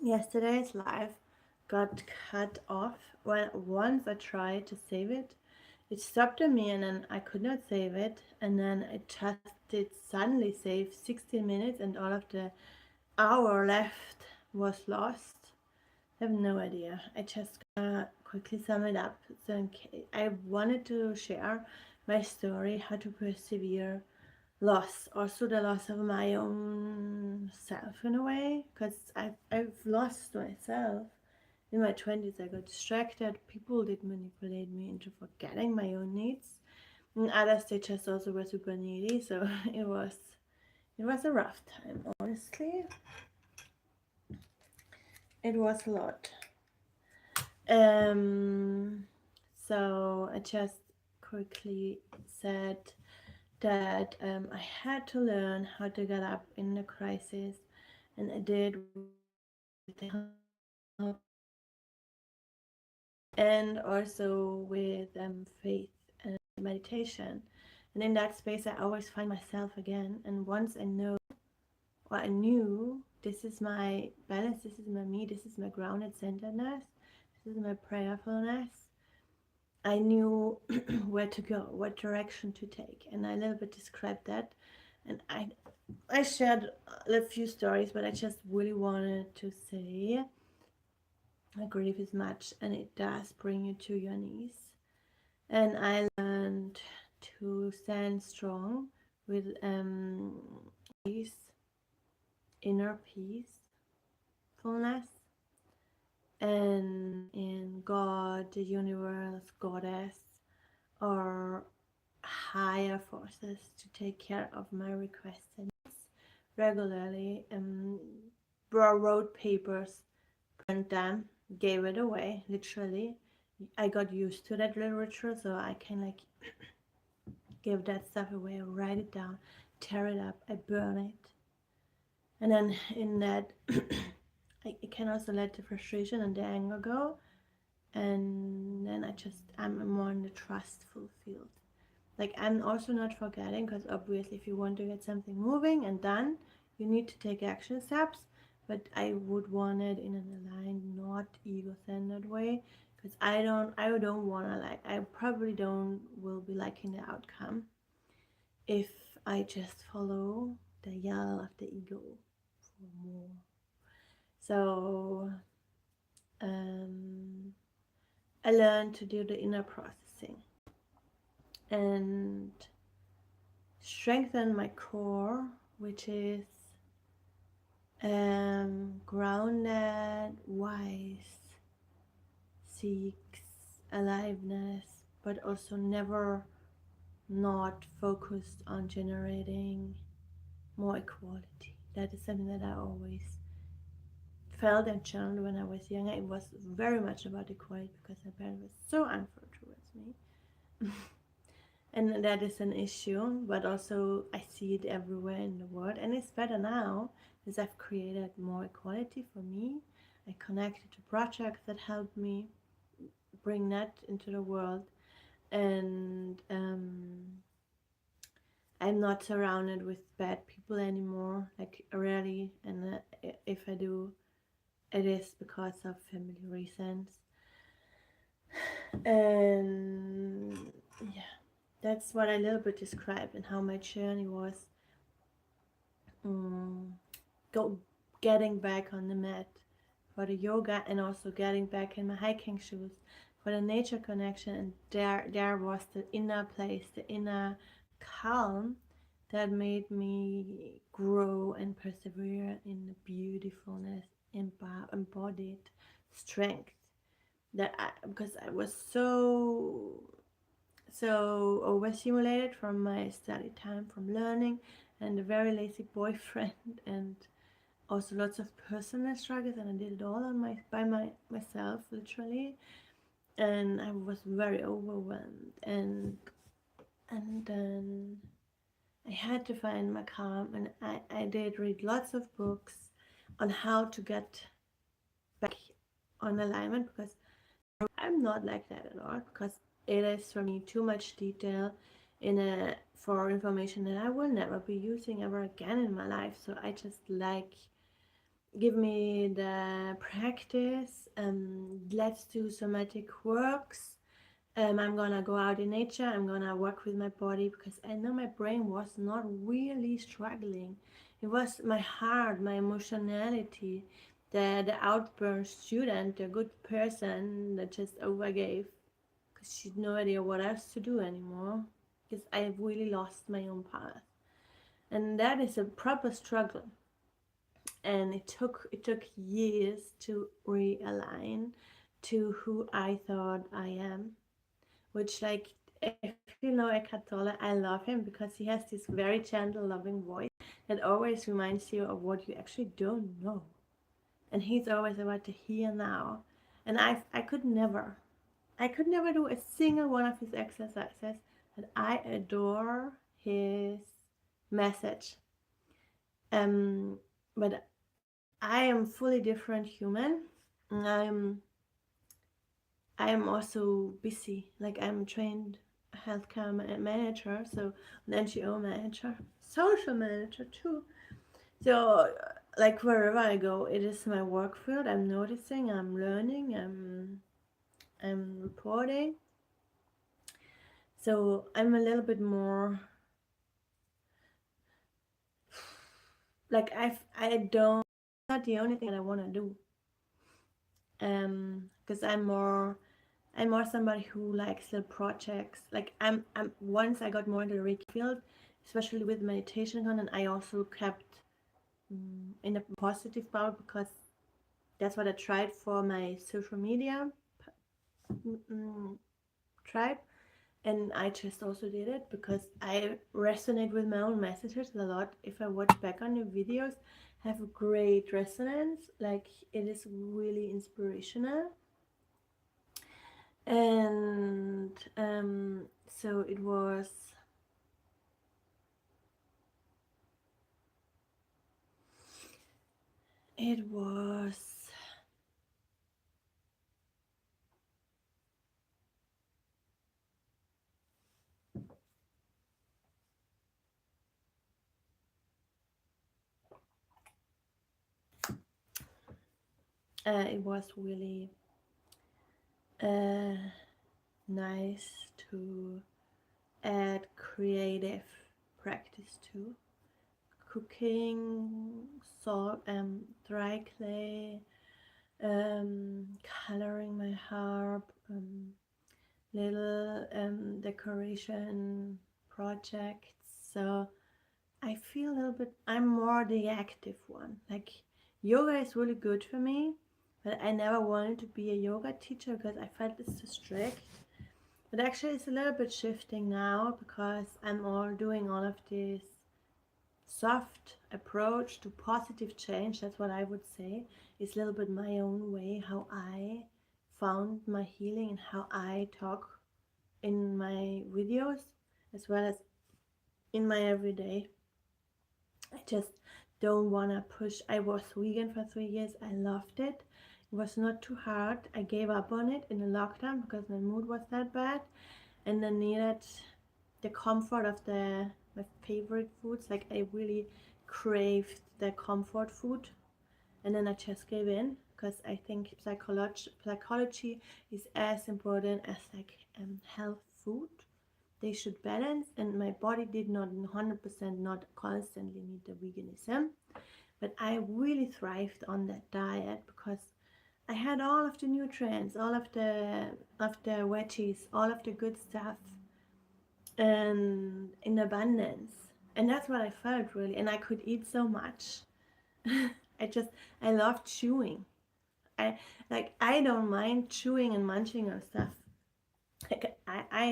Yesterday's live got cut off. Well, once I tried to save it, it stopped on me and then I could not save it. And then it just did suddenly save 16 minutes and all of the hour left was lost. I have no idea. I just gonna quickly sum it up. So I wanted to share my story, how to persevere loss, also the loss of my own self in a way, because I've lost myself. In my 20s, I got distracted. People did manipulate me into forgetting my own needs. And others, they just also were super needy. So it was a rough time, honestly. It was a lot. Um, so I just quickly said that I had to learn how to get up in the crisis, and I did with the help and also with faith and meditation. And in that space, I always find myself again. And once I know, or I knew, this is my balance, this is my me, this is my grounded centeredness, this is my prayerfulness. I knew where to go, what direction to take, and I a little bit described that. And I shared a few stories, but I just really wanted to say grief is much, and it does bring you to your knees. And I learned to stand strong with peace, inner peacefulness, and in God, the universe, goddess, or higher forces to take care of my requests and needs regularly. Wrote papers, burned them, gave it away, literally. I got used to that literature, so I can like give that stuff away, write it down, tear it up, I burn it. And then in that, I can also let the frustration and the anger go. And then I'm more in the trustful field. Like, I'm also not forgetting, because obviously, if you want to get something moving and done, you need to take action steps. But I would want it in an aligned, not ego-centered way, because I don't want to like. I probably don't will be liking the outcome if I just follow the yell of the ego for more. So um, I learned to do the inner processing and strengthen my core, which is grounded, wise, seeks aliveness, but also never not focused on generating more equality. That is something that I always felt and channeled when I was younger. It was very much about equality because my parents were so unfair towards me. And that is an issue, but also I see it everywhere in the world, and it's better now because I've created more equality for me. I connected to projects that help me bring that into the world, and I'm not surrounded with bad people anymore, like rarely, and if I do, it is because of family reasons. And yeah, that's what I a little bit described and how my journey was um, go getting back on the mat for the yoga, and also getting back in my hiking shoes for the nature connection. And there was the inner place, the inner calm that made me grow and persevere in the beautifulness, embodied strength that because I was so overstimulated from my study time, from learning, and a very lazy boyfriend, and also lots of personal struggles, and I did it all on myself, literally. And I was very overwhelmed, and then I had to find my calm, and I did read lots of books on how to get back on alignment, because I'm not like that at all, because it is for me too much detail in a for information that I will never be using ever again in my life. So I just like give me the practice. Let's do somatic works. I'm gonna go out in nature. I'm gonna work with my body because I know my brain was not really struggling. It was my heart, my emotionality, the outburn student, the good person that just overgave because she had no idea what else to do anymore because I really lost my own path. And that is a proper struggle. And it took years to realign to who I thought I am. Which, like, if you know Eckhart Tolle, I love him because he has this very gentle, loving voice that always reminds you of what you actually don't know. And he's always about the here now. And I could never do a single one of his exercises, but I adore his message. But I am fully different human. I'm I am also busy. Like, I'm trained healthcare manager, so an NGO manager, social manager too. So, like, wherever I go, it is my work field. I'm noticing, I'm learning, I'm reporting. So I'm a little bit more like I don't. Not the only thing that I want to do. Because I'm more somebody who likes little projects. Like, I'm once I got more into the Reiki field, especially with meditation content, I also kept in a positive power because that's what I tried for my social media mm, tribe. And I just also did it because I resonate with my own messages a lot. If I watch back on the videos, I have a great resonance. Like, it is really inspirational. And so it was really uh, nice to add creative practice to cooking, salt, dry clay, coloring my harp, little decoration projects. So I feel a little bit, I'm more the active one. Like, yoga is really good for me, but I never wanted to be a yoga teacher because I felt it's too strict. But actually, it's a little bit shifting now because I'm all doing all of this soft approach to positive change. That's what I would say. It's a little bit my own way, how I found my healing and how I talk in my videos as well as in my everyday. I just don't want to push. I was vegan for 3 years. I loved it. It was not too hard. I gave up on it in the lockdown because my mood was that bad, and I needed the comfort of my favorite foods. Like, I really craved the comfort food, and then I just gave in because I think psychology is as important as, like, health food. They should balance, and my body did not 100% not constantly need the veganism, but I really thrived on that diet because I had all of the nutrients, all of the veggies, all of the good stuff, and in abundance. And that's what I felt really, and I could eat so much. I love chewing. I don't mind chewing and munching on stuff. Like, I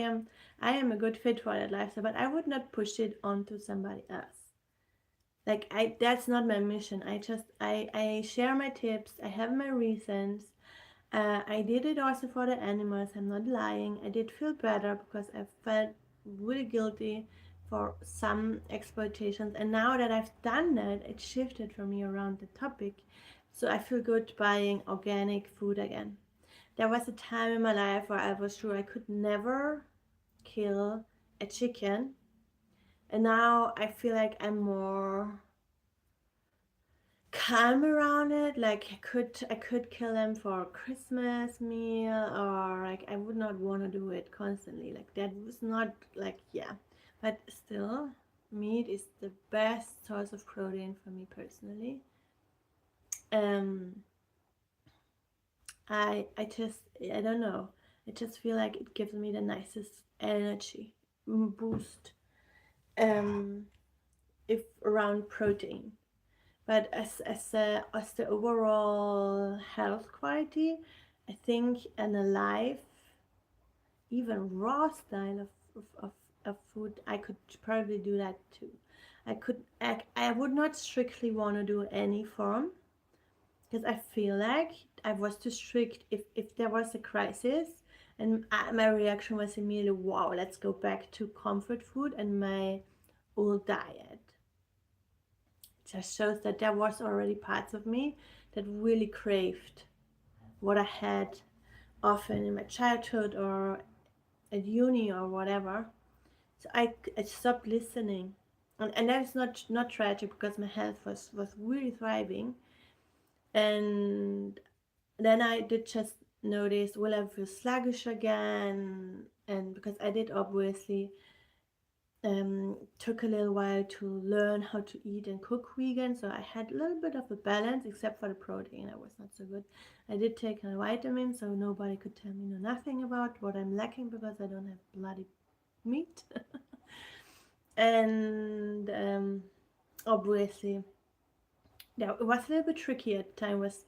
am a good fit for that lifestyle, but I would not push it onto somebody else. Like, that's not my mission. I share my tips. I have my reasons. I did it also for the animals. I'm not lying. I did feel better because I felt really guilty for some exploitations. And now that I've done that, it shifted for me around the topic. So I feel good buying organic food again. There was a time in my life where I was sure I could never kill a chicken, and now I feel like I'm more calm around it. Like I could kill them for a Christmas meal, or like I would not want to do it constantly. Like that was not like, yeah. But still, meat is the best source of protein for me personally. Um, I just, I don't know. I just feel like it gives me the nicest energy boost. Um, if around protein. But as the overall health quality, I think an alive, even raw style of food, I could probably do that too. I would not strictly want to do any form, because I feel like I was too strict if there was a crisis, and my reaction was immediately, wow, let's go back to comfort food and my old diet. Just shows that there was already parts of me that really craved what I had often in my childhood or at uni or whatever. So I stopped listening. And that is not tragic, because my health was really thriving. And then I did just notice, will I feel sluggish again? And because I did obviously took a little while to learn how to eat and cook vegan, so I had a little bit of a balance, except for the protein. That was not so good. I did take a vitamin, so nobody could tell me nothing about what I'm lacking, because I don't have bloody meat. And obviously, yeah, it was a little bit tricky at the time. It was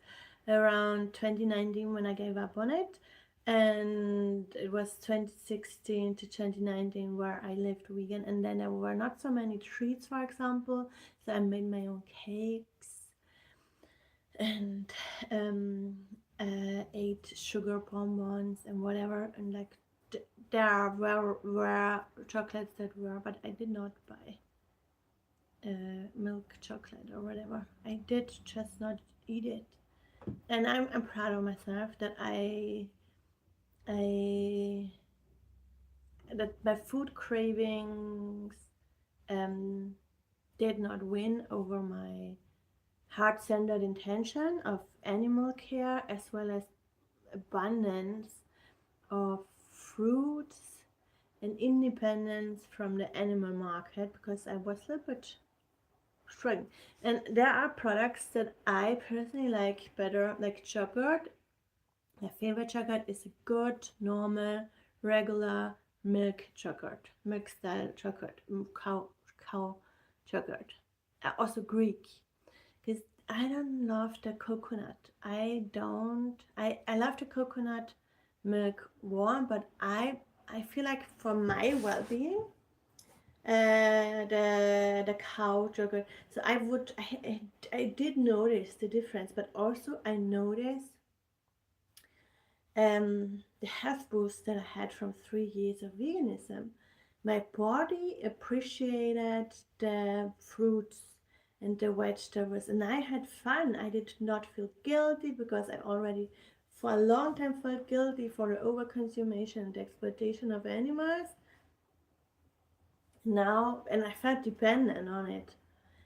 around 2019 when I gave up on it, and it was 2016 to 2019 where I lived vegan, and then there were not so many treats, for example, so I made my own cakes and um, ate sugar bonbons and whatever, and like there were chocolates that were, but I did not buy milk chocolate or whatever. I did just not eat it, and I'm proud of myself that I that my food cravings um, did not win over my heart-centered intention of animal care, as well as abundance of fruits and independence from the animal market, because I was a little bit struggling. And there are products that I personally like better, like chocolate. My favorite chocolate is a good, normal, regular milk chocolate, milk style chocolate, cow chocolate. Also Greek, because I don't love the coconut. I don't. I love the coconut milk warm, but I feel like for my well-being, the cow chocolate. So I did notice the difference, but also I noticed the health boost that I had from 3 years of veganism. My body appreciated the fruits and the vegetables, and I had fun. I did not feel guilty, because I already for a long time felt guilty for the overconsumption and the exploitation of animals. Now, and I felt dependent on it.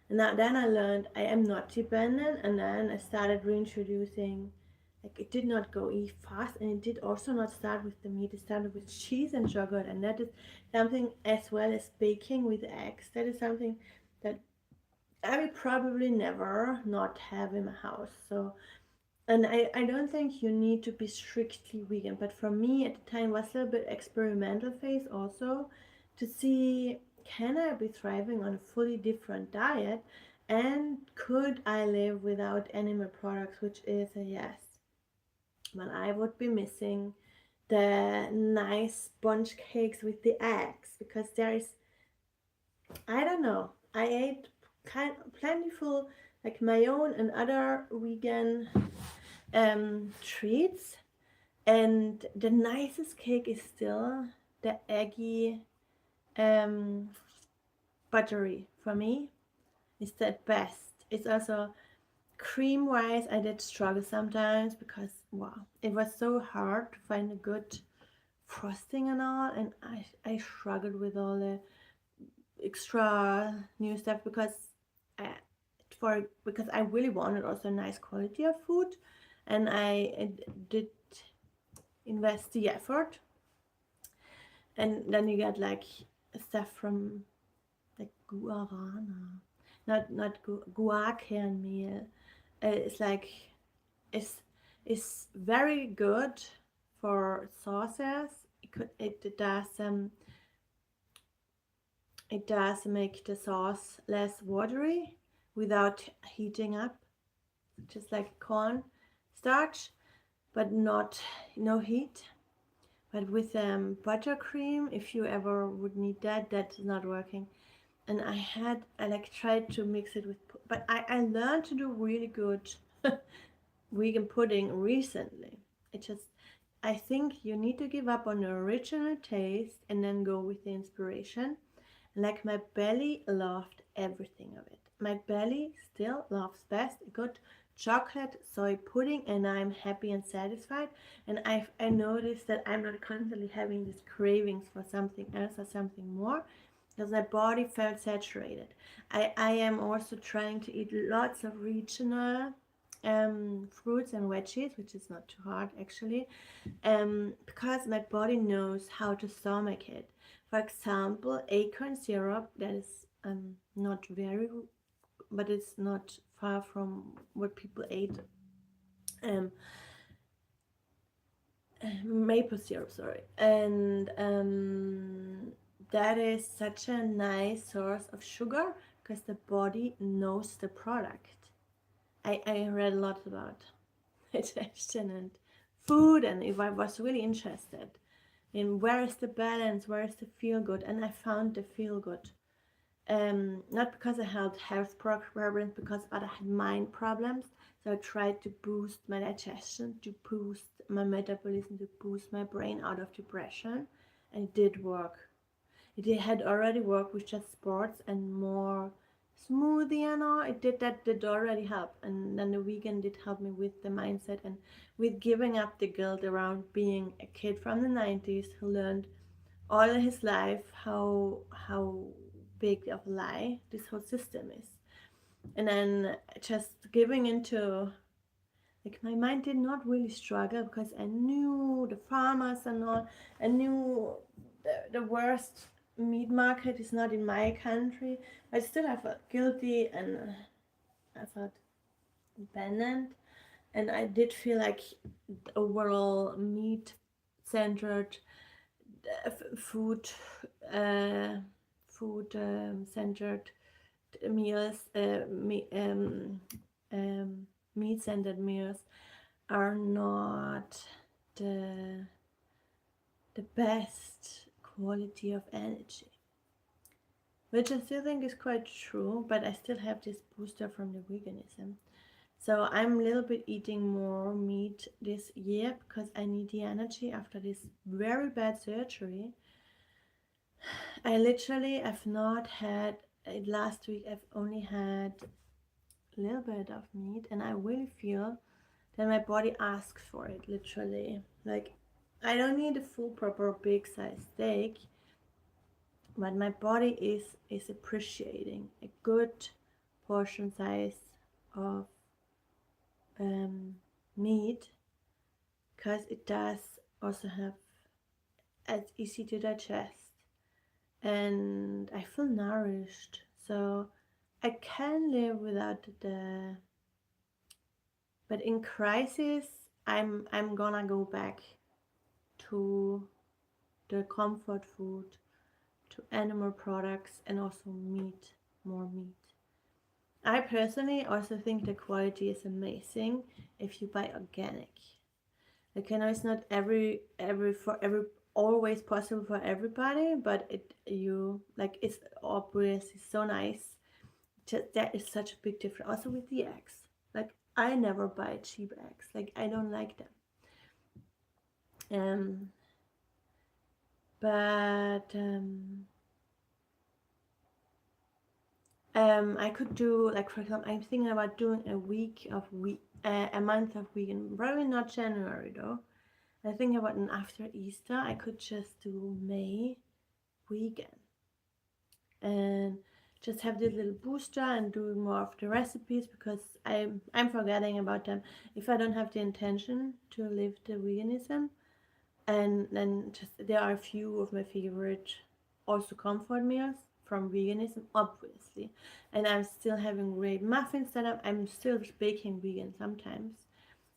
And then I learned I am not dependent, and then I started reintroducing. Like, it did not go fast, and it did also not start with the meat. It started with cheese and chocolate, and that is something, as well as baking with eggs. That is something that I will probably never not have in my house. So, and I don't think you need to be strictly vegan, but for me at the time was a little bit experimental phase also, to see, can I be thriving on a fully different diet, and could I live without animal products, which is a yes. But I would be missing the nice sponge cakes with the eggs, because there is, I don't know, I ate plentiful, like my own and other vegan treats, and the nicest cake is still the eggy um, buttery. For me, it's the best. It's also cream wise, I did struggle sometimes, because wow, it was so hard to find a good frosting and all, and I struggled with all the extra new stuff, because because I really wanted also a nice quality of food, and I did invest the effort, and then you get like stuff from like guarana, not guarkernmeal. It's like it's very good for sauces. It does make the sauce less watery without heating up, just like corn starch, but no heat. But with buttercream, if you ever would need that, that's not working. And I like tried to mix it with, but I learned to do really good vegan pudding recently. I think you need to give up on the original taste and then go with the inspiration. Like my belly loved everything of it. My belly still loves best a good chocolate soy pudding, and I'm happy and satisfied. And I noticed that I'm not constantly having these cravings for something else or something more, because my body felt saturated. I am also trying to eat lots of regional fruits and veggies, which is not too hard actually, because my body knows how to stomach it. For example, acorn syrup, that is not very, but it's not far from what people ate. Um, Maple syrup, sorry, and that is such a nice source of sugar because the body knows the product. I read a lot about digestion and food, and if I was really interested in where is the balance, where is the feel good, and I found the feel good. Not because I had health problems, because I had mind problems. So I tried to boost my digestion, to boost my metabolism, to boost my brain out of depression, and it did work. It had already worked with just sports and more smoothie and all. That did already help, and then the vegan did help me with the mindset and with giving up the guilt around being a kid from the 90s who learned all his life how big of a lie this whole system is, and then just giving into, like, my mind did not really struggle because I knew the farmers and all. I knew the worst meat market is not in my country, but still I felt guilty and I felt abandoned, and I did feel like overall meat centered food centered meals, meat centered meals are not the best quality of energy, which I still think is quite true, but I still have this booster from the veganism. So I'm a little bit eating more meat this year because I need the energy after this very bad surgery. I've not had last week. I've only had a little bit of meat, and I really feel that my body asks for it, literally. Like, I don't need a full proper big size steak, but my body is appreciating a good portion size of meat, because it does also have, it's easy to digest, and I feel nourished, so I can live without the. But in crisis, I'm gonna go back to the comfort food, to animal products, and also meat, more meat. I personally also think the quality is amazing if you buy organic. Like, I know it's not every always possible for everybody, but it's obviously so nice. Just that is such a big difference. Also with the eggs, like, I never buy cheap eggs. Like, I don't like them. But I could do, like, for example, I'm thinking about doing a month of vegan. Probably not January though. I think about after Easter, I could just do May vegan, and just have this little booster and doing more of the recipes, because I'm forgetting about them if I don't have the intention to live the veganism. And then just there are a few of my favorite also comfort meals from veganism, obviously. And I'm still having great muffins that I'm still baking vegan sometimes,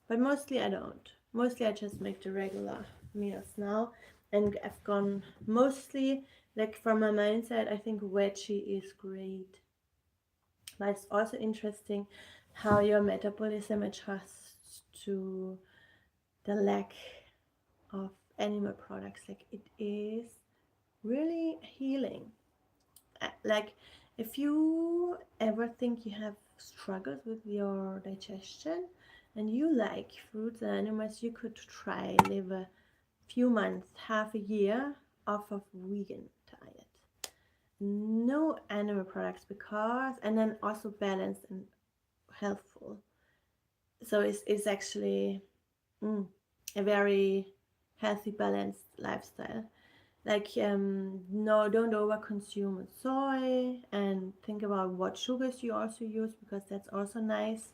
but mostly I don't. Mostly I just make the regular meals now, and I've gone mostly, like, from my mindset, I think veggie is great. But it's also interesting how your metabolism adjusts to the lack of animal products. Like, it is really healing. Like, if you ever think you have struggles with your digestion and you like fruits and animals, you could try live a few months, half a year off of vegan diet. No animal products, because, and then also balanced and healthful. So it's actually a very healthy, balanced lifestyle. Like, no, don't over consume soy, and think about what sugars you also use, because that's also nice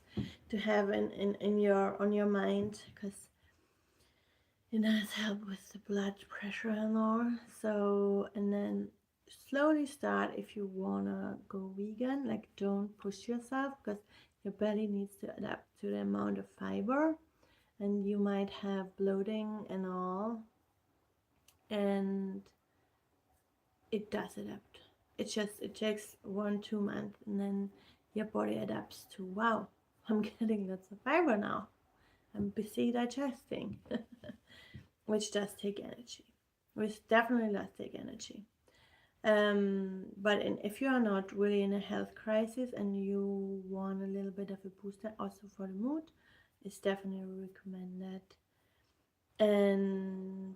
to have in your on your mind, because it does help with the blood pressure and all. So, and then slowly start if you wanna go vegan. Like, don't push yourself, because your body needs to adapt to the amount of fiber, and you might have bloating and all, and it does adapt. It takes 1-2 months, and then your body adapts to, wow, I'm getting lots of fiber now. I'm busy digesting, which does take energy. Which definitely does take energy. But if you are not really in a health crisis and you want a little bit of a booster also for the mood, it's definitely recommended. And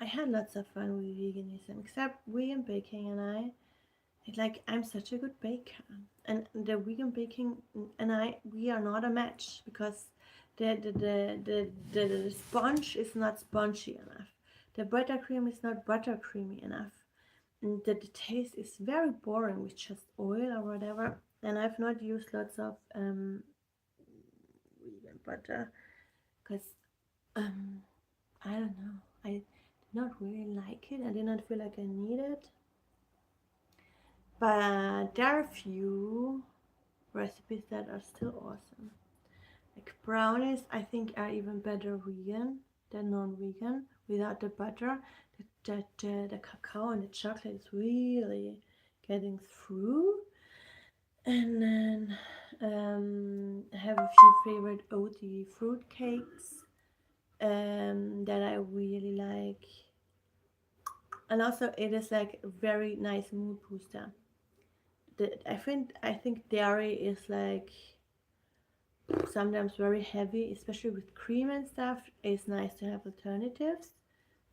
I had lots of fun with veganism, except vegan baking, and I'm such a good baker, and the vegan baking and we are not a match, because the sponge is not spongy enough, the buttercream is not buttercreamy enough, and the taste is very boring with just oil or whatever. And I've not used lots of vegan butter, because I don't know, I did not really like it. I did not feel like I need it. But there are a few recipes that are still awesome. Like brownies, I think are even better vegan than non-vegan without the butter. The cacao and the chocolate is really getting through. And then I have a few favorite oaty fruit cakes that I really like. And also it is like a very nice mood booster. I think dairy is like sometimes very heavy, especially with cream and stuff. It's nice to have alternatives.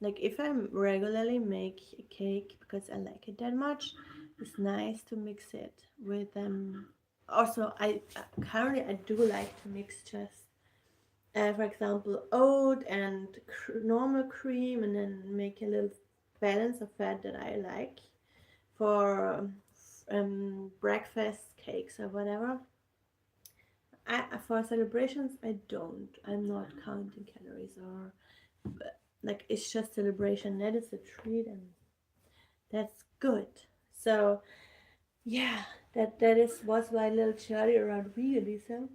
Like, if I regularly make a cake because I like it that much, it's nice to mix it with also I currently I do like to mix just for example oat and normal cream, and then make a little balance of that I like for breakfast cakes or whatever. For celebrations, I'm not counting calories, or like, it's just celebration. That is a treat, and that's good. So yeah, that was my little journey around veganism.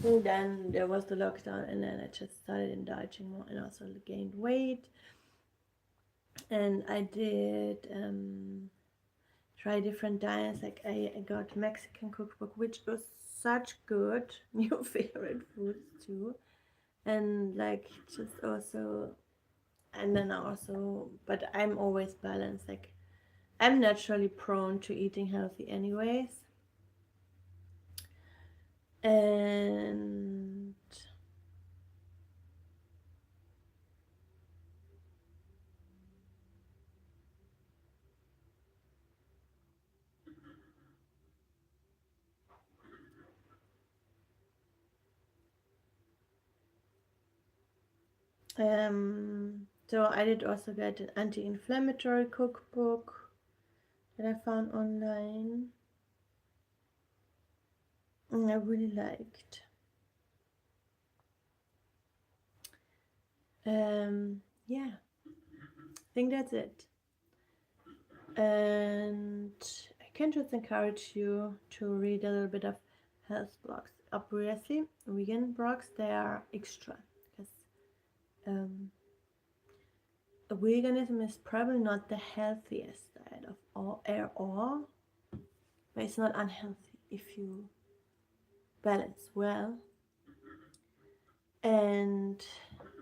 And then there was the lockdown, and then I just started indulging more, and also gained weight. And I did try different diets. Like, I got Mexican cookbook, which was such good new favorite foods too. And like, just also, and then also, but I'm always balanced. Like, I'm naturally prone to eating healthy anyways. And So I did also get an anti-inflammatory cookbook that I found online, and I really liked. Yeah, I think that's it. And I can just encourage you to read a little bit of health blogs. Obviously, vegan blogs, they are extra because veganism is probably not the healthiest diet of all, but it's not unhealthy if you balance well. And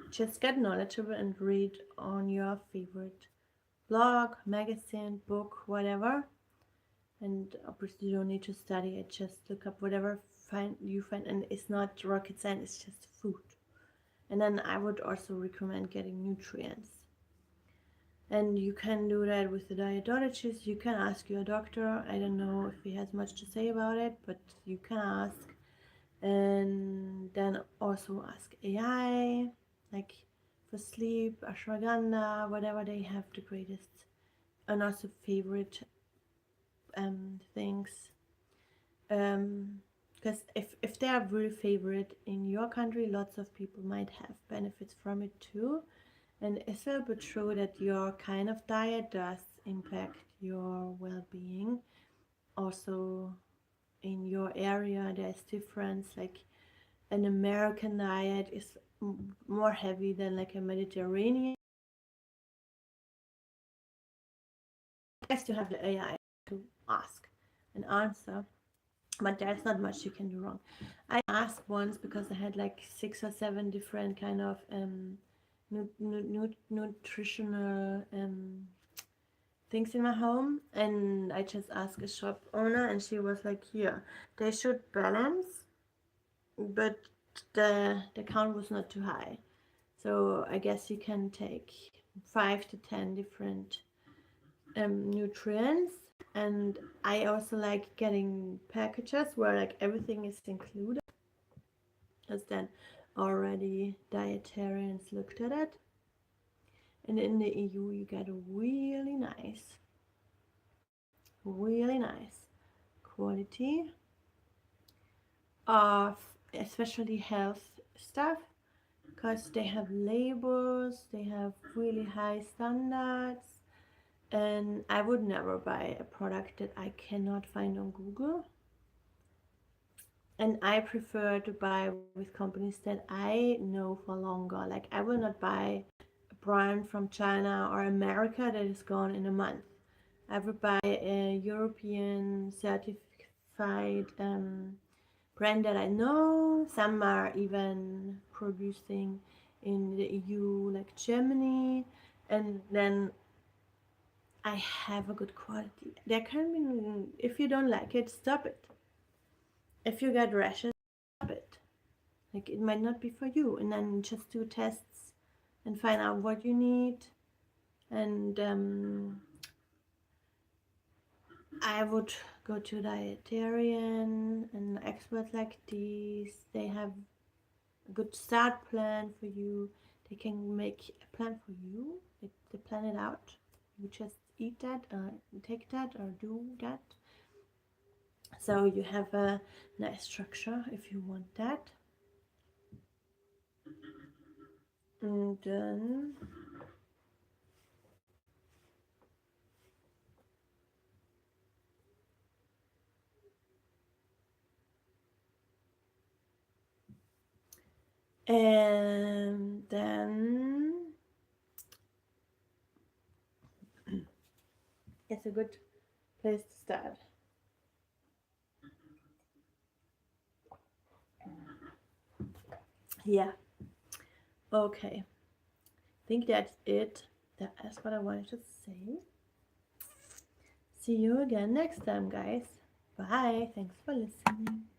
just get knowledgeable and read on your favorite blog, magazine, book, whatever. And obviously you don't need to study it, just look up whatever you find, and it's not rocket science, it's just food. And then I would also recommend getting nutrients. And you can do that with the dietologist. You can ask your doctor. I don't know if he has much to say about it, but you can ask. And then also ask AI, like for sleep, ashwagandha, whatever they have the greatest and also favorite things. Because if they are really favorite in your country, lots of people might have benefits from it too. And it's a little bit true that your kind of diet does impact your well-being. Also, in your area, there's difference. Like an American diet is more heavy than like a Mediterranean. Nice to have the AI to ask and answer, but there's not much you can do wrong. I asked once because I had like 6 or 7 different kind of nutritional things in my home, and I just asked a shop owner, and she was like, "Yeah, they should balance, but the count was not too high. So I guess you can take 5 to 10 different nutrients." And I also like getting packages where like everything is included, because then already dietarians looked at it. And in the EU you get a really nice quality of especially health stuff, because they have labels, they have really high standards, and I would never buy a product that I cannot find on Google. And I prefer to buy with companies that I know for longer. Like I will not buy a brand from China or America that is gone in a month. I would buy a European certified brand that I know. Some are even producing in the EU, like Germany, and then I have a good quality. There can be, if you don't like it, stop it. If you get rashes, stop it. Like it might not be for you, and then just do tests and find out what you need. And I would go to dietarian and experts like these. They have a good start plan for you. They can make a plan for you. They plan it out. You just eat that, take that, or do that. So you have a nice structure if you want that. And then it's a good place to start. Yeah. Okay. I think that's it. That's what I wanted to say. See you again next time, guys. Bye. Thanks for listening.